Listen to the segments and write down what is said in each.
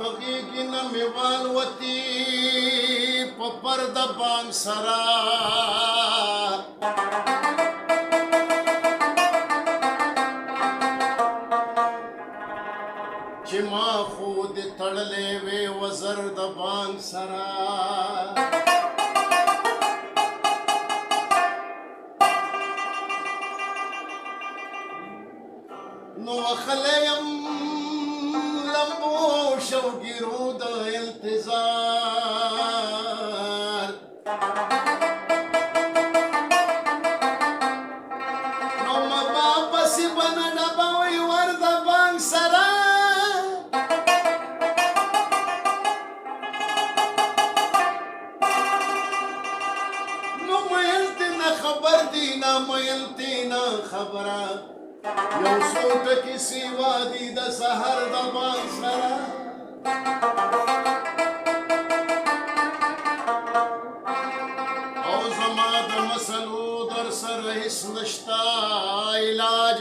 دغیږي نه مې والوتې په پرده بام سره چې ما خو دې تړلې وې وزر د بام سره نو وخلی یم لمبو شوګیرو د انتظار نو مبا پسې بنه ډبوي ور د بانک سره نو میلتې نه خبر دی نه میلتې نه خبره یو څو ټکي سیوا دي د سحر د بام سره او زما د مسلو در سره هیڅ نشته علاج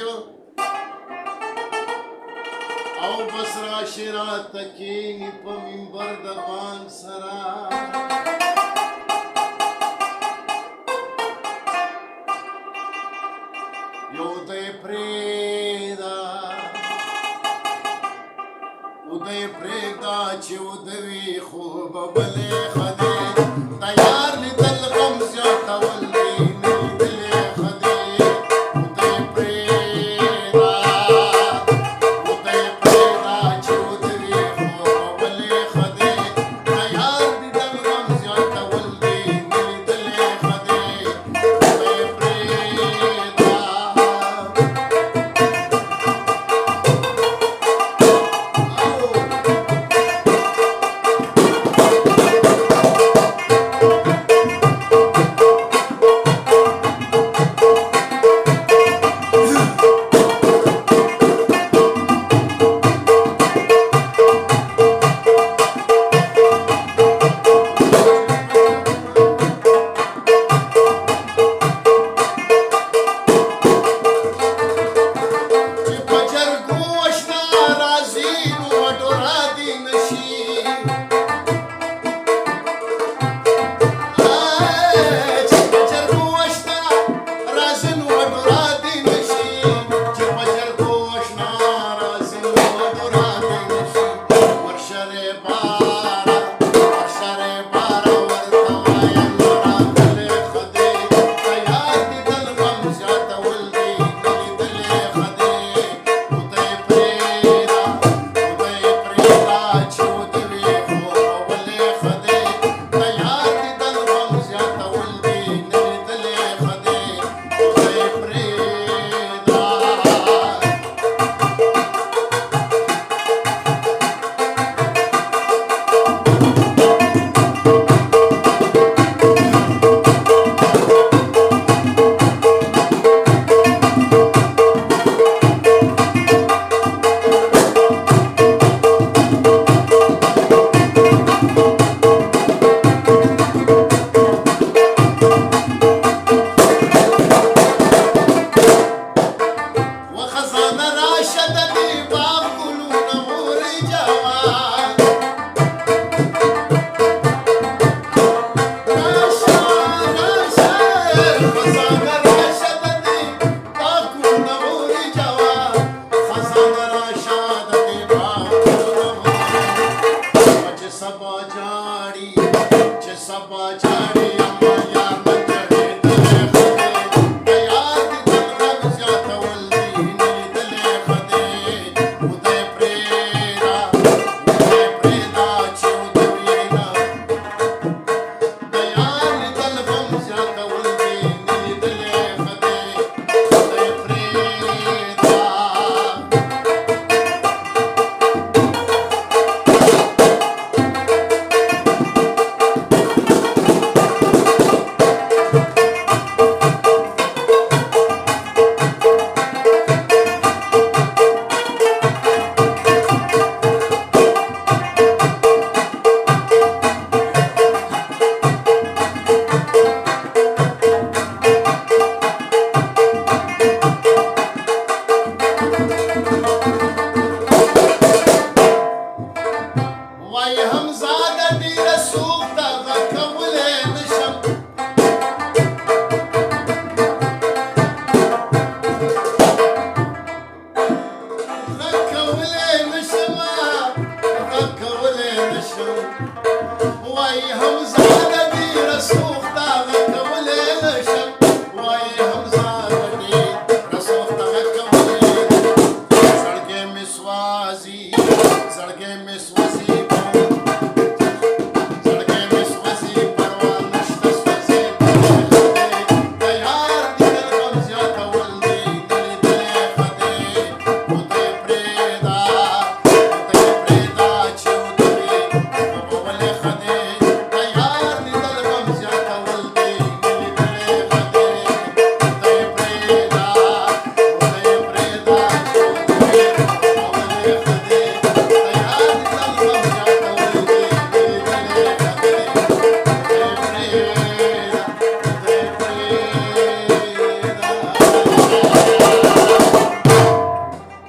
او بس راشي راته کښېني په منبر د بام سره یو دی پرېږده ودی پرېږده چې ودوي خو به بلې ښه دی د یار لیدل غم زیاتول دی نه لیدلې ښه دی ودی پرېږده چې ودوي خو به بلې ښه دی د یار لیدل غم زیاتول دی نه لیدلې ښه دی ودی پرېږده ساړي یم یار